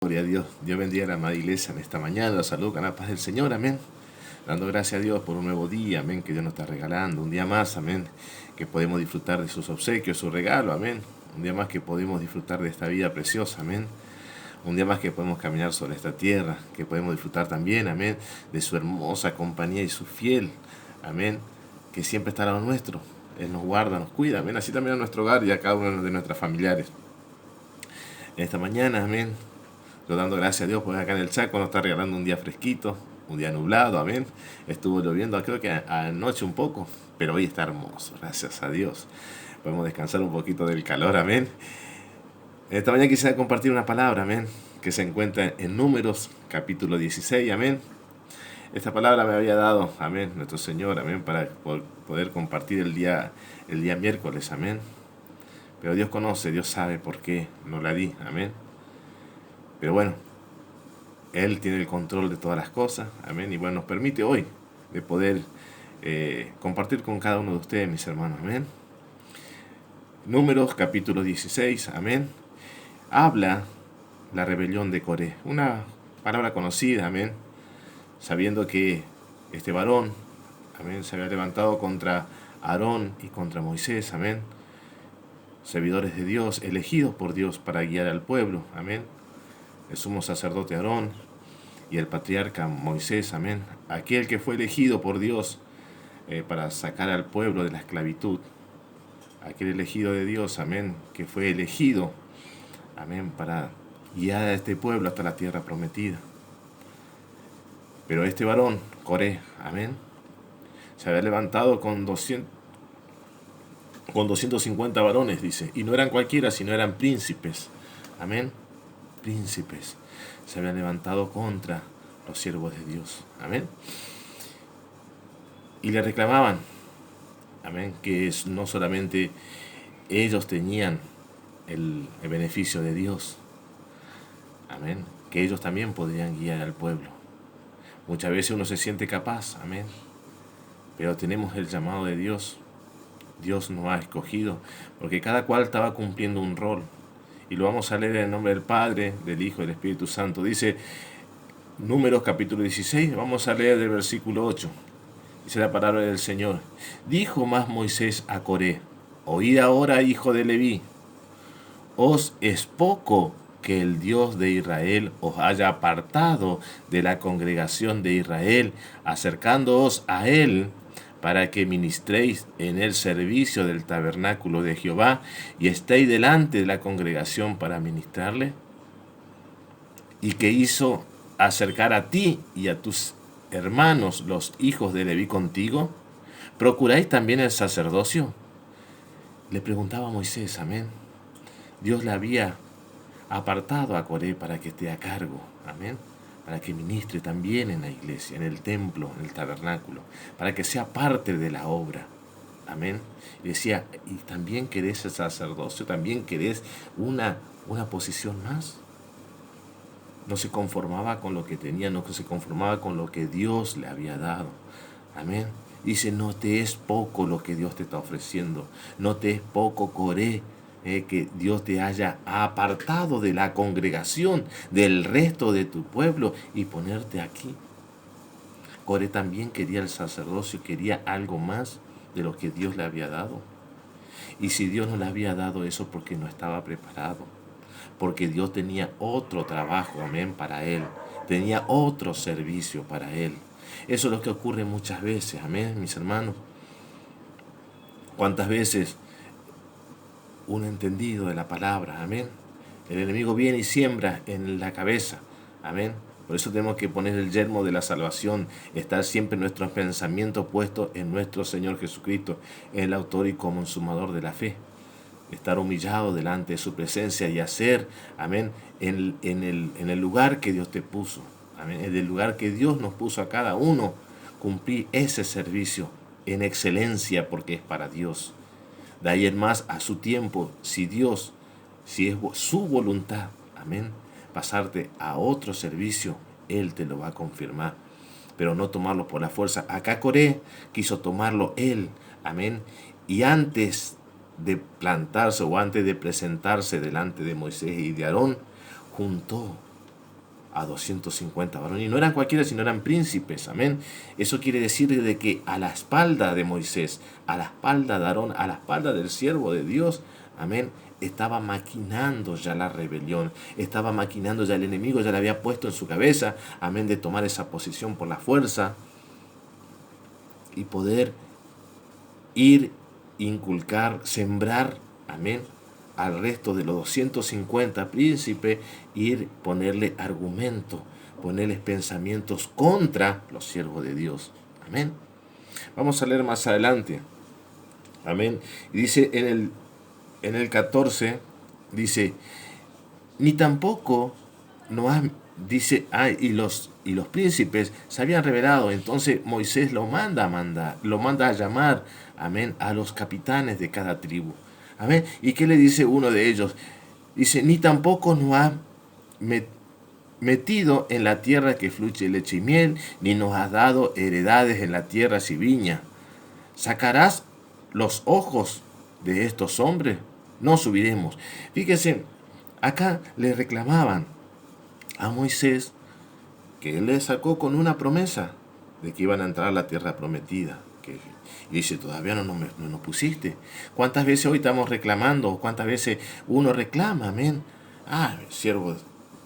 Gloria a Dios. Dios bendiga a la amada iglesia en esta mañana. Salud, con la paz del Señor, amén. Dando gracias a Dios por un nuevo día, amén, que Dios nos está regalando. Un día más, amén, que podemos disfrutar de sus obsequios, su regalo, amén. Un día más que podemos disfrutar de esta vida preciosa, amén. Un día más que podemos caminar sobre esta tierra, que podemos disfrutar también, amén, de su hermosa compañía y su fiel, amén, que siempre está al lado nuestro. Él nos guarda, nos cuida, amén. Así también a nuestro hogar y a cada uno de nuestros familiares. Esta mañana, amén, yo dando gracias a Dios, pues acá en el Chaco nos está regalando un día fresquito, un día nublado, amén. Estuvo lloviendo, creo que anoche un poco, pero hoy está hermoso, gracias a Dios. Podemos descansar un poquito del calor, amén. Esta mañana quisiera compartir una palabra, amén, que se encuentra en Números, capítulo 16, amén. Esta palabra me había dado, amén, nuestro Señor, amén, para poder compartir el día miércoles, amén. Pero Dios conoce, Dios sabe por qué no la di, amén. Pero bueno, Él tiene el control de todas las cosas, amén. Y bueno, nos permite hoy de poder compartir con cada uno de ustedes, mis hermanos, amén. Números capítulo 16, amén. Habla la rebelión de Coré, una palabra conocida, amén. Sabiendo que este varón, amén, se había levantado contra Aarón y contra Moisés, amén. Servidores de Dios, elegidos por Dios para guiar al pueblo, amén. El sumo sacerdote Aarón y el patriarca Moisés, amén, aquel que fue elegido por Dios para sacar al pueblo de la esclavitud, aquel elegido de Dios, amén, que fue elegido, amén, para guiar a este pueblo hasta la tierra prometida. Pero este varón, Coré, amén, se había levantado con 250 varones, dice, y no eran cualquiera, sino eran príncipes, amén, príncipes, se habían levantado contra los siervos de Dios, amén, y le reclamaban, amén, que no solamente ellos tenían el beneficio de Dios, amén, que ellos también podrían guiar al pueblo. Muchas veces uno se siente capaz, amén, pero tenemos el llamado de Dios. Dios nos ha escogido, porque cada cual estaba cumpliendo un rol. Y lo vamos a leer en el nombre del Padre, del Hijo y del Espíritu Santo. Dice Números capítulo 16, vamos a leer del versículo 8. Dice la palabra del Señor. Dijo más Moisés a Coré: oíd ahora, hijo de Leví, os es poco que el Dios de Israel os haya apartado de la congregación de Israel, acercándoos a él, para que ministréis en el servicio del tabernáculo de Jehová y estéis delante de la congregación para ministrarle, y que hizo acercar a ti y a tus hermanos los hijos de Leví contigo. ¿Procuráis también el sacerdocio? Le preguntaba a Moisés, amén. Dios le había apartado a Coré para que esté a cargo, amén, para que ministre también en la iglesia, en el templo, en el tabernáculo, para que sea parte de la obra, amén. Y decía, ¿y también querés el sacerdocio? ¿También querés una posición más? No se conformaba con lo que tenía, no se conformaba con lo que Dios le había dado, amén. Dice, no te es poco lo que Dios te está ofreciendo, no te es poco, Coré, que Dios te haya apartado de la congregación, del resto de tu pueblo y ponerte aquí. Coré también quería el sacerdocio, quería algo más de lo que Dios le había dado. Y si Dios no le había dado eso, porque no estaba preparado, porque Dios tenía otro trabajo, amén, para él, tenía otro servicio para él. Eso es lo que ocurre muchas veces, amén, mis hermanos. ¿Cuántas veces un entendido de la palabra, amén, el enemigo viene y siembra en la cabeza, amén? Por eso tenemos que poner el yelmo de la salvación, estar siempre nuestros pensamientos puestos en nuestro Señor Jesucristo, el autor y consumador de la fe. Estar humillado delante de su presencia y hacer, amén, en el lugar que Dios te puso, amén, en el lugar que Dios nos puso a cada uno, cumplir ese servicio en excelencia porque es para Dios. De ahí en más, a su tiempo, si es su voluntad, amén, pasarte a otro servicio, Él te lo va a confirmar, pero no tomarlo por la fuerza. Acá Coré quiso tomarlo él, amén, y antes de plantarse o antes de presentarse delante de Moisés y de Aarón, juntó a 250 varones. Y no eran cualquiera, sino eran príncipes. Amén. Eso quiere decir de que a la espalda de Moisés, a la espalda de Aarón, a la espalda del siervo de Dios, amén, estaba maquinando ya la rebelión, estaba maquinando ya el enemigo, ya le había puesto en su cabeza, amén, de tomar esa posición por la fuerza y poder ir, inculcar, sembrar, amén, al resto de los 250 príncipes, ir, ponerle argumento, ponerles pensamientos contra los siervos de Dios. Amén. Vamos a leer más adelante. Amén. Y dice en el 14, dice, ni tampoco no has, dice, y los príncipes se habían revelado. Entonces Moisés lo manda a llamar, amén, a los capitanes de cada tribu. Amén. ¿Y qué le dice uno de ellos? Dice, ni tampoco nos has metido en la tierra que fluye leche y miel, ni nos has dado heredades en la tierra sin viña. ¿Sacarás los ojos de estos hombres? No subiremos. Fíjese, acá le reclamaban a Moisés que él le sacó con una promesa de que iban a entrar a la tierra prometida. Y dice, todavía no nos pusiste. ¿Cuántas veces hoy estamos reclamando? ¿Cuántas veces uno reclama? Amén. Siervo,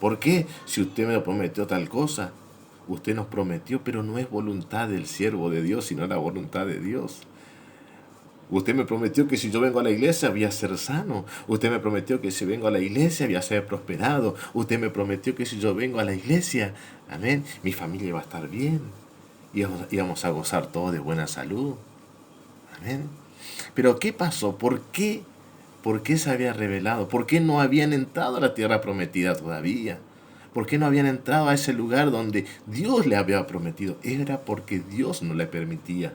¿por qué? Si usted me prometió tal cosa, usted nos prometió, pero no es voluntad del siervo de Dios, sino la voluntad de Dios. Usted me prometió que si yo vengo a la iglesia voy a ser sano. Usted me prometió que si vengo a la iglesia voy a ser prosperado. Usted me prometió que si yo vengo a la iglesia, amén, mi familia va a estar bien. Íbamos a gozar todos de buena salud. Amén. Pero ¿qué pasó? ¿Por qué? ¿Por qué se había revelado? ¿Por qué no habían entrado a la tierra prometida todavía? ¿Por qué no habían entrado a ese lugar donde Dios le había prometido? Era porque Dios no le permitía.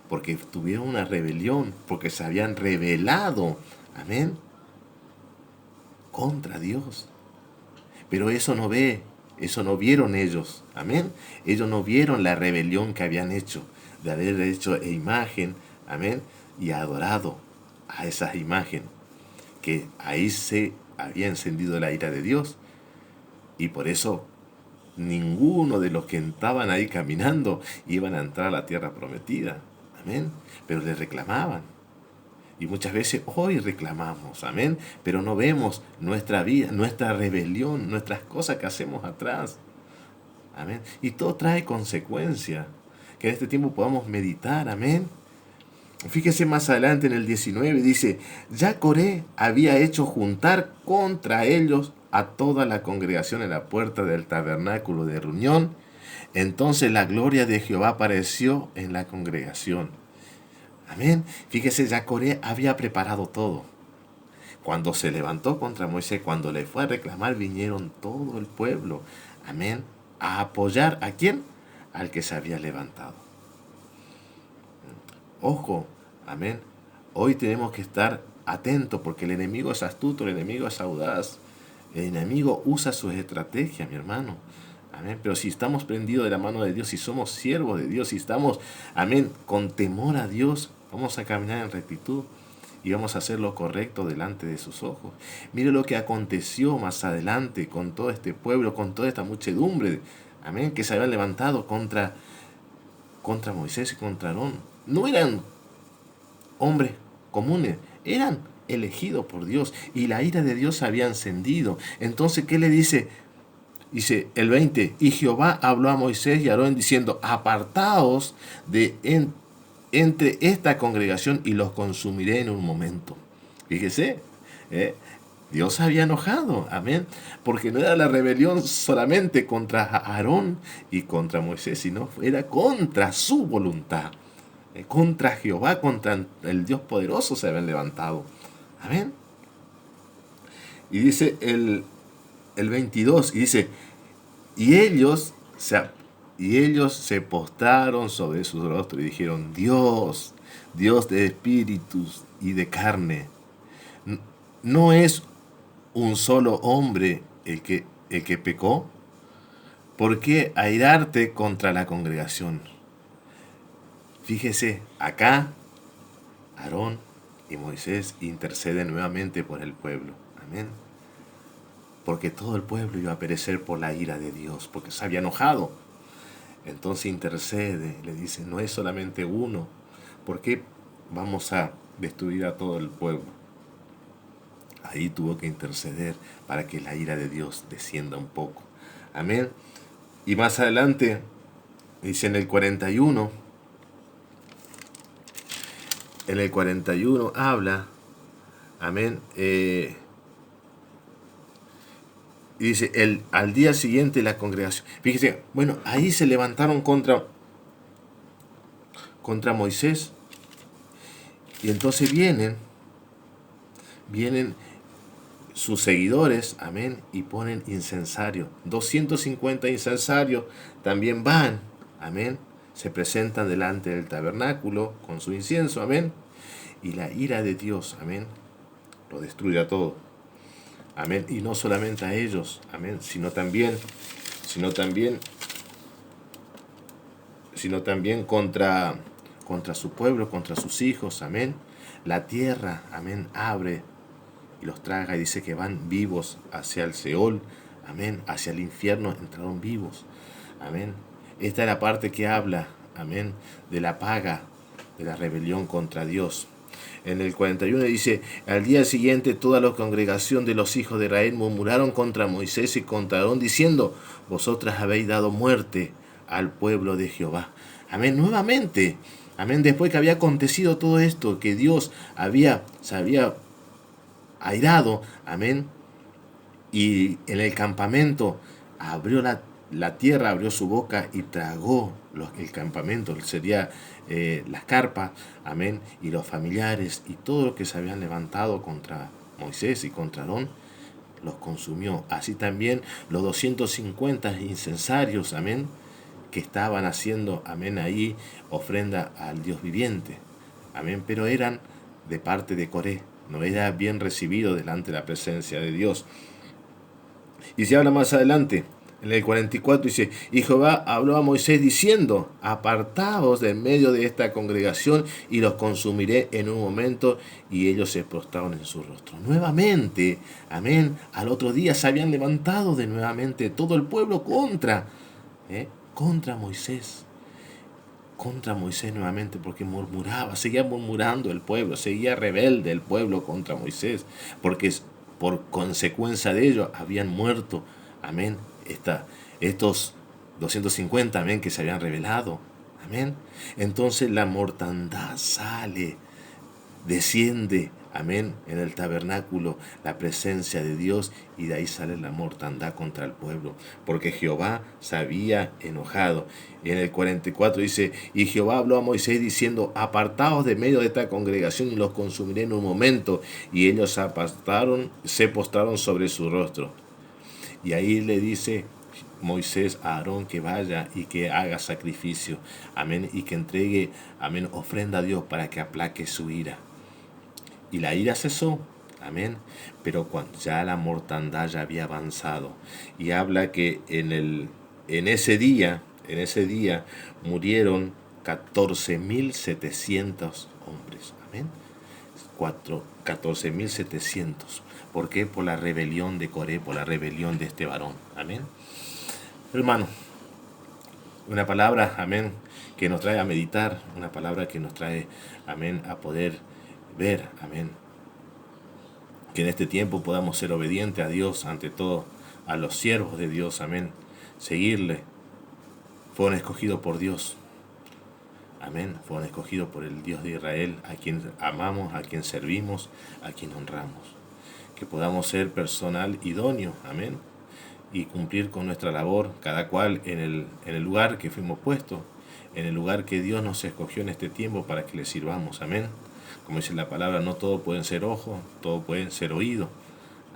Porque tuvieron una rebelión, porque se habían rebelado, amén, contra Dios. Pero eso no vieron ellos, amén. Ellos no vieron la rebelión que habían hecho, de haber hecho imagen, amén, y adorado a esas imágenes, que ahí se había encendido la ira de Dios, y por eso ninguno de los que estaban ahí caminando iban a entrar a la tierra prometida. Amén. Pero le reclamaban. Y muchas veces hoy reclamamos, amén, pero no vemos nuestra vida, nuestra rebelión, nuestras cosas que hacemos atrás. Amén. Y todo trae consecuencia. Que en este tiempo podamos meditar, amén. Fíjese más adelante en el 19, dice, ya Coré había hecho juntar contra ellos a toda la congregación en la puerta del tabernáculo de reunión. Entonces la gloria de Jehová apareció en la congregación. Amén. Fíjese, ya Coré había preparado todo. Cuando se levantó contra Moisés, cuando le fue a reclamar, vinieron todo el pueblo. Amén. A apoyar ¿a quién? Al que se había levantado. Ojo, amén. Hoy tenemos que estar atentos porque el enemigo es astuto, el enemigo es audaz. El enemigo usa sus estrategias, mi hermano. Amén. Pero si estamos prendidos de la mano de Dios, si somos siervos de Dios, si estamos, amén, con temor a Dios, vamos a caminar en rectitud y vamos a hacer lo correcto delante de sus ojos. Mire lo que aconteció más adelante con todo este pueblo, con toda esta muchedumbre, amén, que se habían levantado contra Moisés y contra Aarón. No eran hombres comunes, eran elegidos por Dios y la ira de Dios se había encendido. Entonces, ¿qué le dice? Dice el 20, y Jehová habló a Moisés y a Aarón diciendo, apartaos de entre esta congregación y los consumiré en un momento. Fíjese, Dios había enojado, amén, porque no era la rebelión solamente contra Aarón y contra Moisés, sino era contra su voluntad, contra Jehová, contra el Dios poderoso se habían levantado, amén. Y dice el 22, y dice, y ellos se postraron sobre sus rostros y dijeron, Dios de espíritus y de carne, ¿no es un solo hombre el que pecó? ¿Por qué airarte contra la congregación? Fíjese, acá Aarón y Moisés interceden nuevamente por el pueblo. Amén. porque todo el pueblo iba a perecer por la ira de Dios, porque se había enojado. Entonces intercede, le dice, no es solamente uno, ¿por qué vamos a destruir a todo el pueblo? Ahí tuvo que interceder para que la ira de Dios descienda un poco. Amén. Y más adelante, dice en el 41 habla, amén, y dice, al día siguiente la congregación, fíjese, bueno, ahí se levantaron contra Moisés, y entonces vienen sus seguidores, amén, y ponen incensario. 250 incensarios también van, amén, se presentan delante del tabernáculo con su incienso, amén, y la ira de Dios, amén, lo destruye a todo, amén, y no solamente a ellos, amén, sino también contra su pueblo, contra sus hijos, amén. La tierra, amén, abre y los traga, y dice que van vivos hacia el Seol, amén, hacia el infierno entraron vivos, amén. Esta es la parte que habla, amén, de la paga de la rebelión contra Dios. En el 41 dice, al día siguiente toda la congregación de los hijos de Israel murmuraron contra Moisés y contra Aarón, diciendo, vosotras habéis dado muerte al pueblo de Jehová. Amén, nuevamente, amén, después que había acontecido todo esto, que Dios se había airado, amén, y en el campamento abrió la tierra, abrió su boca y tragó el campamento, sería las carpas, amén, y los familiares y todo lo que se habían levantado contra Moisés y contra Aarón, los consumió. Así también los 250 incensarios, amén, que estaban haciendo, amén, ahí ofrenda al Dios viviente, amén, pero eran de parte de Coré, no era bien recibido delante de la presencia de Dios. Y se habla más adelante, en el 44 dice, y Jehová habló a Moisés diciendo, apartaos de en medio de esta congregación y los consumiré en un momento, y ellos se postraron en su rostro. Nuevamente, amén, al otro día se habían levantado de nuevamente todo el pueblo contra Moisés. Contra Moisés nuevamente, porque seguía murmurando el pueblo, seguía rebelde el pueblo contra Moisés, porque por consecuencia de ello habían muerto, amén, estos 250, amén, que se habían rebelado, amén. Entonces la mortandad desciende, amén, en el tabernáculo, la presencia de Dios, y de ahí sale la mortandad contra el pueblo, porque Jehová se había enojado. Y en el 44 dice, y Jehová habló a Moisés diciendo, apartaos de medio de esta congregación y los consumiré en un momento. Y ellos se postraron sobre su rostro. Y ahí le dice Moisés a Aarón que vaya y que haga sacrificio, amén, y que entregue, amén, ofrenda a Dios para que aplaque su ira. Y la ira cesó, amén, pero cuando ya la mortandad ya había avanzado, y habla que en ese día murieron 14.700 hombres, amén, 14.700. ¿Por qué? Por la rebelión de Coré, por la rebelión de este varón, amén. Hermano, una palabra, amén, que nos trae a meditar, una palabra que nos trae, amén, a poder ver, amén, que en este tiempo podamos ser obedientes a Dios, ante todo a los siervos de Dios, amén, seguirle. Fueron escogidos por Dios, amén, fueron escogidos por el Dios de Israel, a quien amamos, a quien servimos, a quien honramos. Que podamos ser personal idóneo, amén, y cumplir con nuestra labor, cada cual en el lugar que fuimos puestos, en el lugar que Dios nos escogió en este tiempo para que le sirvamos, amén. Como dice la palabra, no todo pueden ser ojos, todo pueden ser oídos,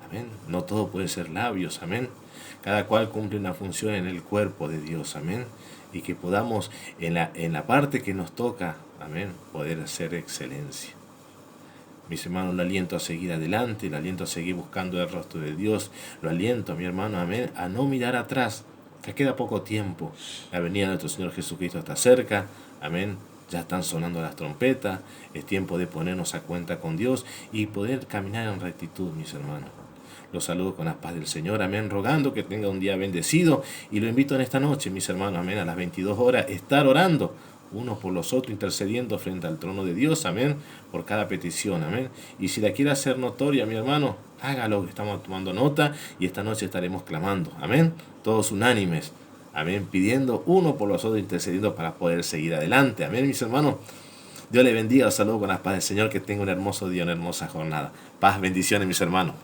amén, no todo puede ser labios, amén. Cada cual cumple una función en el cuerpo de Dios, amén, y que podamos en la parte que nos toca, amén, poder hacer excelencia. Mis hermanos, lo aliento a seguir adelante, lo aliento a seguir buscando el rostro de Dios, lo aliento, mi hermano, amén, a no mirar atrás. Ya queda poco tiempo, la venida de nuestro Señor Jesucristo está cerca, amén, ya están sonando las trompetas, es tiempo de ponernos a cuenta con Dios y poder caminar en rectitud, mis hermanos. Los saludo con la paz del Señor, amén, rogando que tenga un día bendecido. Y lo invito en esta noche, mis hermanos, amén, a las 22 horas, estar orando unos por los otros, intercediendo frente al trono de Dios, amén, por cada petición, amén. Y si la quiere hacer notoria, mi hermano, hágalo, estamos tomando nota y esta noche estaremos clamando, amén, todos unánimes, amén, pidiendo uno por los otros, intercediendo para poder seguir adelante, amén, mis hermanos. Dios le bendiga, los saludo con la paz del Señor, que tenga un hermoso día, una hermosa jornada. Paz, bendiciones, mis hermanos.